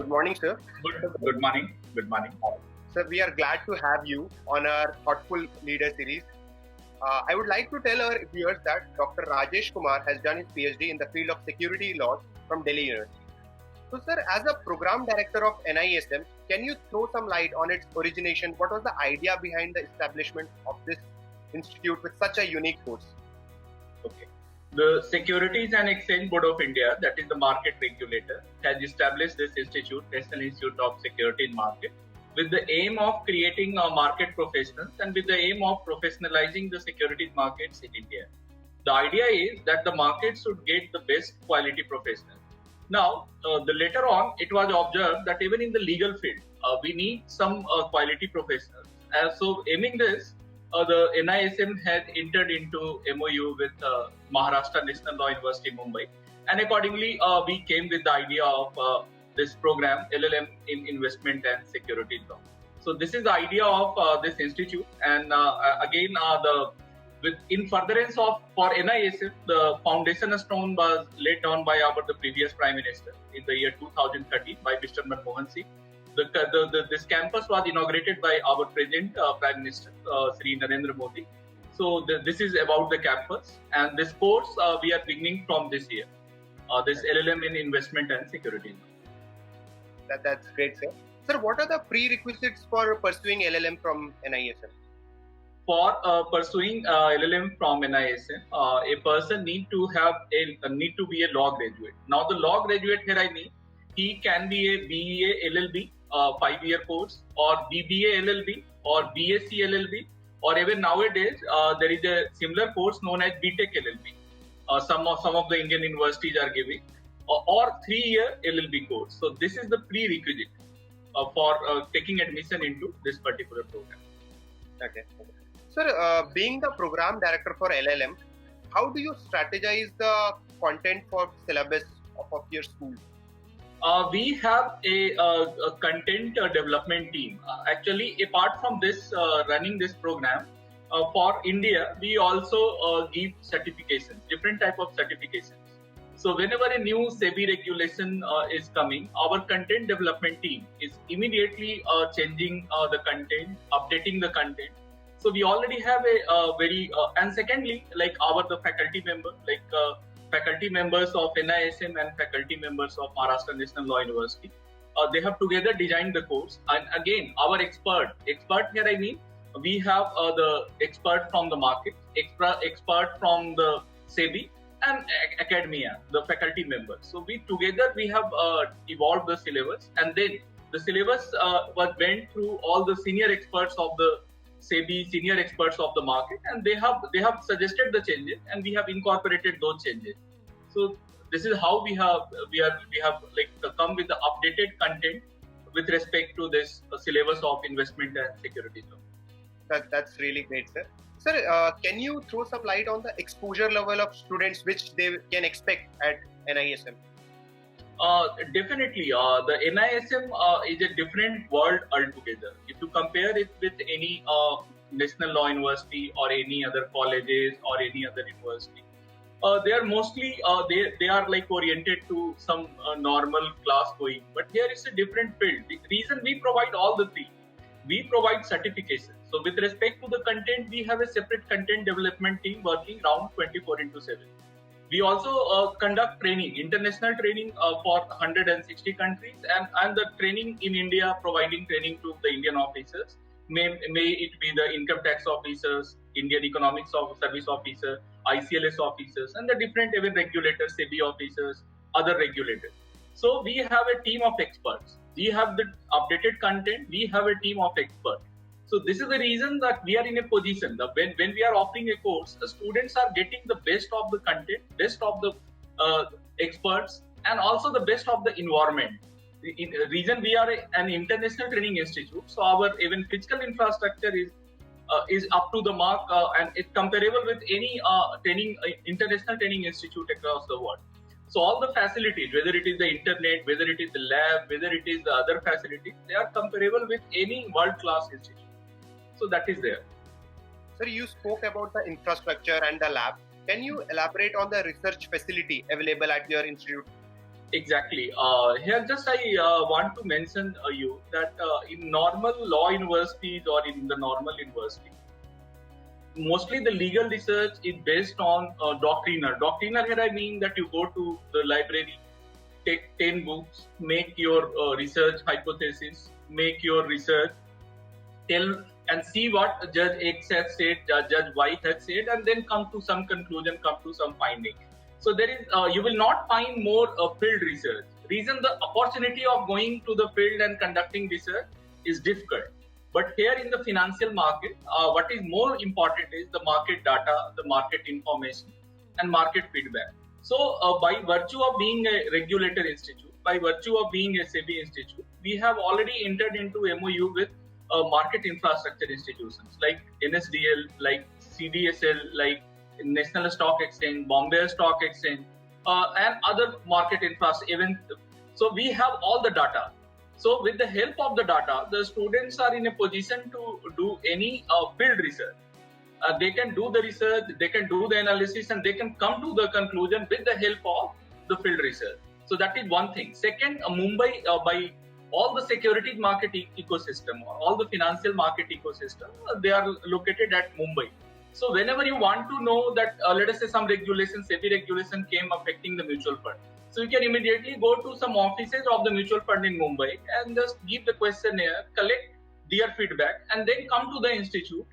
morning, sir. Good morning. Good morning. Sir, we are glad to have you on our Thoughtful Leader series. I would like to tell our viewers that Dr. Rajest Kumar has done his PhD in the field of security laws from Delhi University. So, sir, as a program director of NISM, can you throw some light on its origination? What was the idea behind the establishment of this institute with such a unique course? Okay. The Securities and Exchange Board of India, that is the market regulator, has established this institute, National Institute of Security and Market, with the aim of creating market professionals and with the aim of professionalizing the securities markets in India. The idea is that the market should get the best quality professionals. Now, later on, it was observed that even in the legal field, we need some quality professionals. So, aiming this, the NISM has entered into MOU with Maharashtra National Law University, Mumbai, and accordingly, we came with the idea of this program, LLM in Investment and Securities Law. So, this is the idea of this institute, and again, in furtherance of for NISM, the foundation stone was laid down by the previous Prime Minister in the year 2013 by Mr. Manmohan Singh. This campus was inaugurated by our present Prime Minister, Sri Narendra Modi. So this is about the campus, and this course we are beginning from this year. This LLM in Investment and Securities. That's great, sir. Sir, what are the prerequisites for pursuing LLM from NISM? For pursuing LLM from NISM, a person need to be a law graduate. Now, the law graduate here I mean, he can be a BEA LLB, 5-year course, or BBA LLB, or BSc LLB, or even nowadays there is a similar course known as BTech LLB. Some of the Indian universities are giving, or 3-year LLB course. So this is the prerequisite for taking admission into this particular program. Okay. Sir, being the program director for LLM, how do you strategize the content for syllabus of your school? We have a content development team. Actually, apart from this, running this program, for India, we also give certifications, different type of certifications. So whenever a new SEBI regulation is coming, our content development team is immediately changing the content, updating the content. So we already have a and secondly, like the faculty member, faculty members of NISM and faculty members of Maharashtra National Law University, they have together designed the course. And again, our expert here I mean, we have the expert from the market, expert from the SEBI and academia, the faculty members. So we have evolved the syllabus, and then the syllabus went through all the senior experts of the SEBI, senior experts of the market, and they have suggested the changes, and we have incorporated those changes. So this is how we have come with the updated content with respect to this syllabus of investment and securities law. That's really great, sir. Sir, can you throw some light on the exposure level of students which they can expect at NISM? Definitely, the NISM is a different world altogether. If you compare it with any national law university or any other colleges or any other university, they are mostly they are like oriented to some normal class going. But here is a different field. The reason we provide all the three, we provide certifications. So with respect to the content, we have a separate content development team working around 24/7. We also conduct training, international training for 160 countries, and the training in India, providing training to the Indian officers. May it be the income tax officers, Indian economics service officer, ICLS officers, and the different even regulators, SEBI officers, other regulators. So we have a team of experts. We have the updated content. We have a team of experts. So this is the reason that we are in a position that when we are offering a course, the students are getting the best of the content, best of the experts, and also the best of the environment. The reason we are an international training institute, so our even physical infrastructure is up to the mark and it's comparable with any international training institute across the world. So all the facilities, whether it is the internet, whether it is the lab, whether it is the other facilities, they are comparable with any world-class institute. So that is there. Sir, you spoke about the infrastructure and the lab. Can you elaborate on the research facility available at your institute? Exactly. Here, just I want to mention you that in normal law universities or in the normal university, mostly the legal research is based on doctrinal. Doctrinal here I mean that you go to the library, take 10 books, make your research hypothesis, make your research, tell and see what Judge X has said, Judge Y has said, and then come to some conclusion, come to some finding. So there is, you will not find more field research. Reason the opportunity of going to the field and conducting research is difficult. But here in the financial market, what is more important is the market data, the market information, and market feedback. So by virtue of being a regulator institute, by virtue of being a SEBI institute, we have already entered into MOU with market infrastructure institutions like NSDL, like CDSL, like National Stock Exchange, Bombay Stock Exchange, and other market infrastructure events. So we have all the data. So with the help of the data, the students are in a position to do any field research. They can do the research, they can do the analysis, and they can come to the conclusion with the help of the field research. So that is one thing. Second, Mumbai, by all the securities market ecosystem, all the financial market ecosystem, they are located at Mumbai. So whenever you want to know that, let us say some regulation, SEBI regulation came affecting the mutual fund. So you can immediately go to some offices of the mutual fund in Mumbai and just give the questionnaire, collect their feedback, and then come to the institute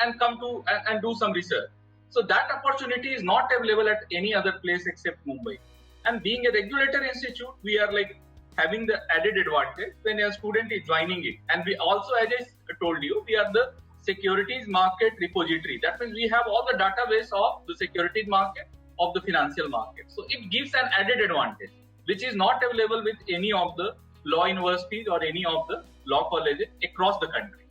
and come to and do some research. So that opportunity is not available at any other place except Mumbai. And being a regulator institute, we are like having the added advantage when a student is joining it. And we also, as I told you, we are the securities market repository. That means we have all the database of the securities market, of the financial market. So it gives an added advantage, which is not available with any of the law universities or any of the law colleges across the country.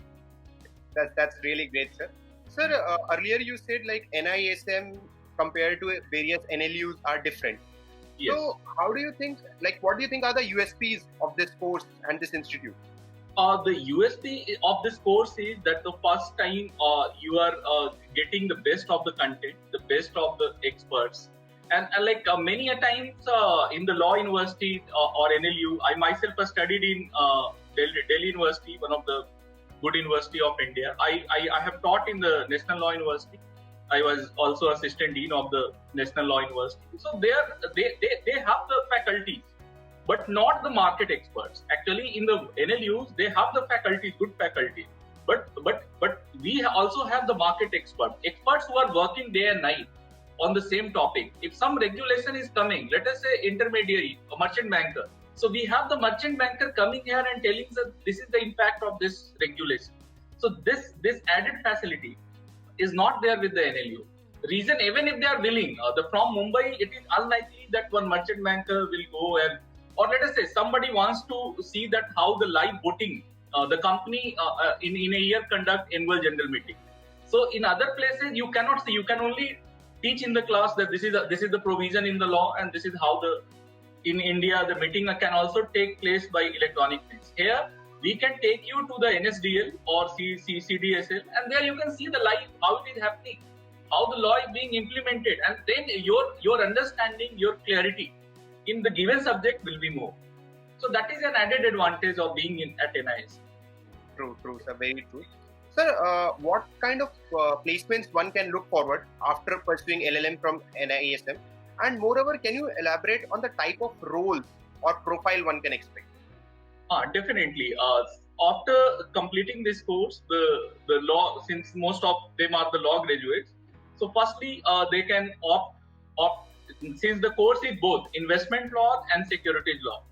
That's really great, sir. Sir, earlier you said like NISM compared to various NLUs are different. Yes. So how do you think, like what do you think are the USPs of this course and this institute? The USP of this course is that the first time you are getting the best of the content, the best of the experts. And like many a times in the law university or NLU, I myself have studied in Delhi University, one of the good university of India. I have taught in the National Law University. I was also assistant dean of the National Law University. So they have the faculties, but not the market experts. Actually, in the NLUs, they have the faculties, good faculty. But we also have the market experts who are working day and night on the same topic. If some regulation is coming, let us say intermediary, a merchant banker. So we have the merchant banker coming here and telling us that this is the impact of this regulation. So this added facility is not there with the NLU. Reason, even if they are willing, from Mumbai, it is unlikely that one merchant banker will go and, or let us say somebody wants to see that how the live voting, the company in a year conduct annual general meeting. So in other places you cannot see. You can only teach in the class that this is the provision in the law, and this is how in India the meeting can also take place by electronic means. Here we can take you to the NSDL or CDSL, and there you can see the live how it is happening, how the law is being implemented, and then your understanding, your clarity in the given subject will be more. So that is an added advantage of being at NIS. True, sir, very true. Sir, what kind of placements one can look forward after pursuing LLM from NISM? And moreover, can you elaborate on the type of roles or profile one can expect? Definitely. After completing this course, the law, since most of them are the law graduates, so firstly they can opt, since the course is both investment law and securities law.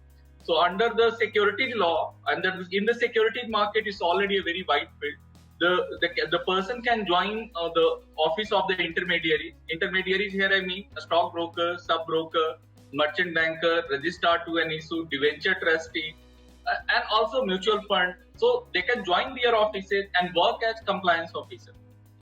So under the securities law, in the securities market is already a very wide field. The person can join the office of the intermediaries. Intermediaries here I mean a stockbroker, sub-broker, merchant banker, registrar to an issue, debenture trustee, and also mutual fund. So they can join their offices and work as compliance officer.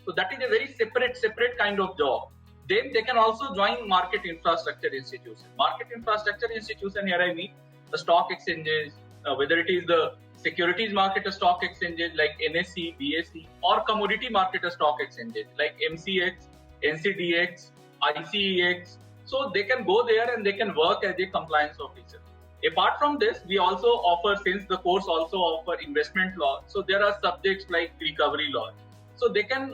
So that is a very separate kind of job. Then they can also join market infrastructure institution. Market infrastructure institution here I mean the stock exchanges, whether it is the securities market stock exchanges like NSE, BSE, or commodity market stock exchanges like MCX, NCDX, ICEX. So they can go there and they can work as a compliance officer. Apart from this, we also offer, since the course also offer investment law, so there are subjects like recovery law. So they can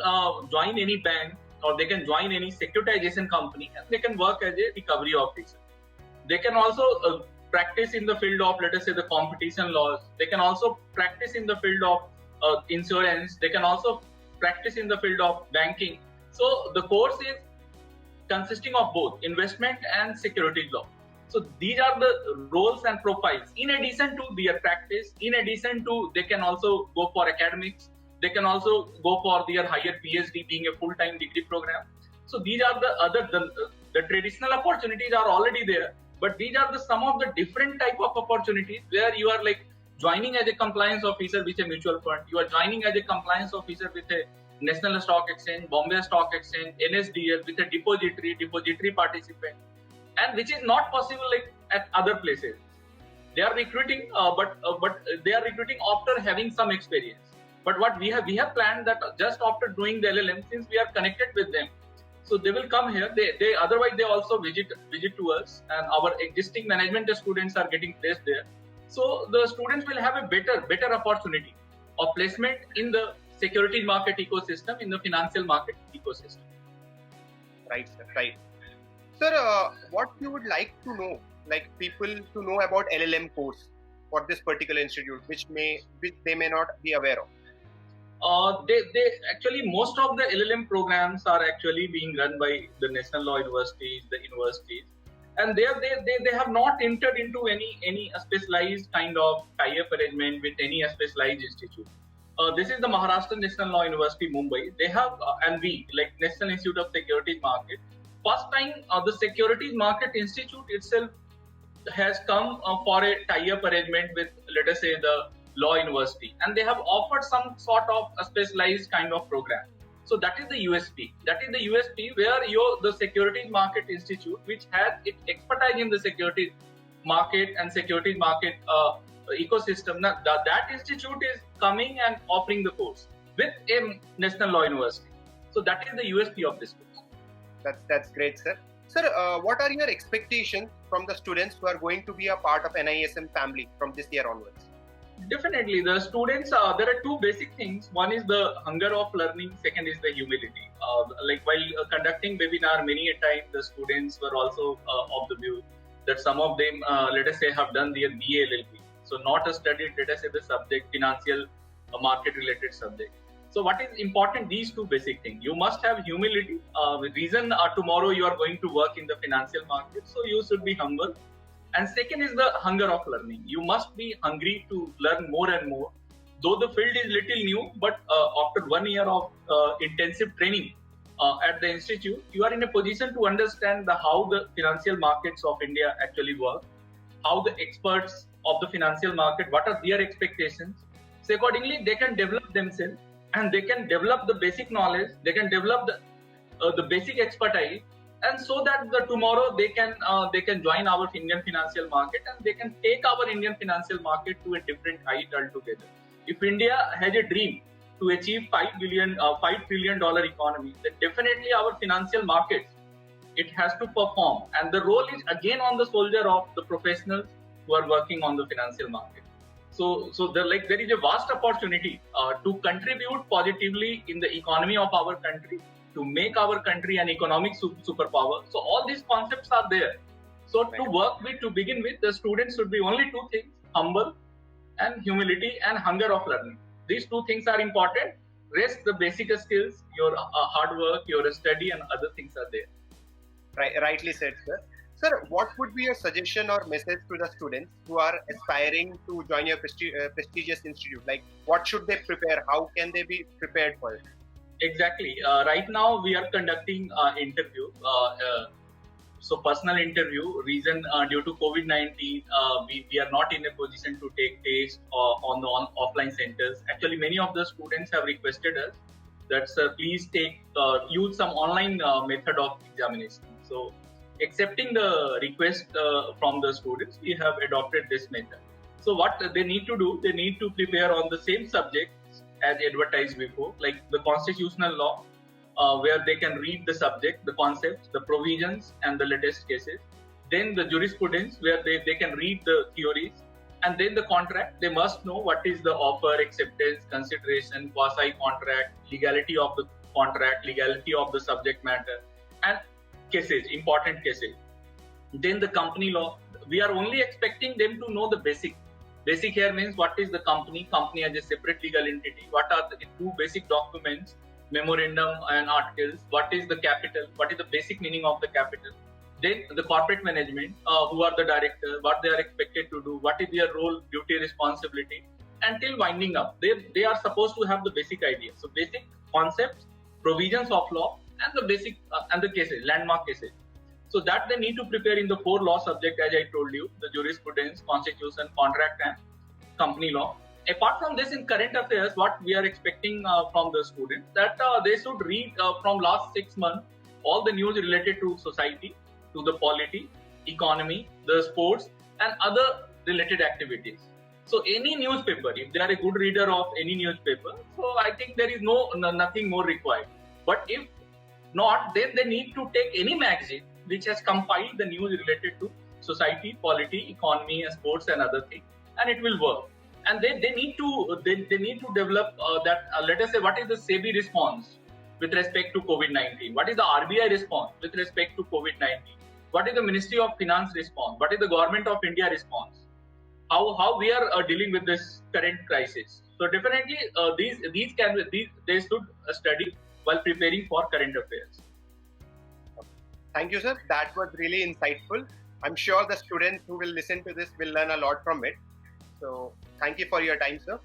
join any bank or they can join any securitization company and they can work as a recovery officer. They can also practice in the field of, let us say, the competition laws. They can also practice in the field of insurance. They can also practice in the field of banking. So the course is consisting of both investment and securities law. So these are the roles and profiles. In addition to their practice, in addition to, they can also go for academics. They can also go for their higher PhD, being a full-time degree program. So these are the traditional opportunities are already there, but these are some of the different type of opportunities where you are like joining as a compliance officer with a mutual fund. You are joining as a compliance officer with a National Stock Exchange, Bombay Stock Exchange, NSDL, with a depository participant, and which is not possible like at other places. They are recruiting, but they are recruiting after having some experience. But what we have planned that just after doing the LLM, since we are connected with them, so they will come here. They otherwise they also visit to us, and our existing management students are getting placed there. So the students will have a better opportunity of placement in the securities market ecosystem, in the financial market ecosystem. Right, sir. Right. Sir, what you would like to know, like people to know about LLM course for this particular institute, which they may not be aware of? They actually, most of the LLM programs are actually being run by the national law universities, the universities, and they have not entered into any specialized kind of tie-up arrangement with any specialized institute. This is the Maharashtra National Law University, Mumbai. They have, and we, like National Institute of Securities Market, first time the Securities Market Institute itself has come for a tie-up arrangement with, let us say, the law university, and they have offered some sort of a specialized kind of program. So that is the USP. That is the USP where the Securities Market Institute, which has its expertise in the securities market and securities market ecosystem, that institute is coming and offering the course with a national law university. So that is the USP of this course. That's great, sir. Sir, what are your expectations from the students who are going to be a part of NISM family from this year onwards? Definitely, the students, there are two basic things. One is the hunger of learning. Second is the humility. Like while conducting webinar, many a time the students were also of the view that some of them, let us say, have done their BA LLB. So not studied, let us say, the subject, financial market related subject. So what is important? These two basic things. You must have humility. Reason tomorrow you are going to work in the financial market, so you should be humble. And second is the hunger of learning. You must be hungry to learn more and more. Though the field is little new, but after 1 year of intensive training at the institute, you are in a position to understand how the financial markets of India actually work, how the experts of the financial market, what are their expectations. So accordingly, they can develop themselves and they can develop the basic knowledge, they can develop the basic expertise, and so that tomorrow they can join our Indian financial market and they can take our Indian financial market to a different height altogether. If India has a dream to achieve $5 trillion economy, then definitely our financial markets, it has to perform, and the role is again on the shoulder of the professionals who are working on the financial market. So there is a vast opportunity to contribute positively in the economy of our country, to make our country an economic superpower. So all these concepts are there. So to work with, to begin with, the students should be only two things: humble and humility and hunger of learning. These two things are important. Rest, the basic skills, your hard work, your study and other things are there. Rightly said, sir. Sir, what would be your suggestion or message to the students who are aspiring to join your prestigious institute? Like, what should they prepare? How can they be prepared for it? Exactly. Right now, we are conducting interview. So personal interview. Reason due to COVID-19, we are not in a position to take tests on the offline centers. Actually, many of the students have requested us that, sir, please use some online method of examination. So accepting the request from the students, we have adopted this method. So what they need to do, they need to prepare on the same subject as advertised before, like the constitutional law, where they can read the subject, the concepts, the provisions, and the latest cases. Then the jurisprudence, where they can read the theories. And then the contract, they must know what is the offer, acceptance, consideration, quasi-contract, legality of the contract, legality of the subject matter, and cases, important cases. Then the company law, we are only expecting them to know the basic. Basic here means what is the company as a separate legal entity, what are the two basic documents, memorandum and articles, what is the capital, what is the basic meaning of the capital. Then the corporate management, who are the directors, what they are expected to do, what is their role, duty, responsibility, until winding up. They are supposed to have the basic idea. So basic concepts, provisions of law, and the basic and the cases, landmark cases. So that they need to prepare in the 4 law subject, as I told you, the jurisprudence, constitution, contract, and company law. Apart from this, in current affairs, what we are expecting from the students, that they should read from last 6 months all the news related to society, to the polity, economy, the sports, and other related activities. So any newspaper, if they are a good reader of any newspaper, so I think there is nothing more required. But if not, then they need to take any magazine which has compiled the news related to society, polity, economy, and sports, and other things, and it will work. And they need to develop that. Let us say, what is the SEBI response with respect to COVID-19? What is the RBI response with respect to COVID-19? What is the Ministry of Finance response? What is the Government of India response? How we are dealing with this current crisis? So definitely they should study while preparing for current affairs. Thank you, sir. That was really insightful. I'm sure the students who will listen to this will learn a lot from it. So thank you for your time, sir.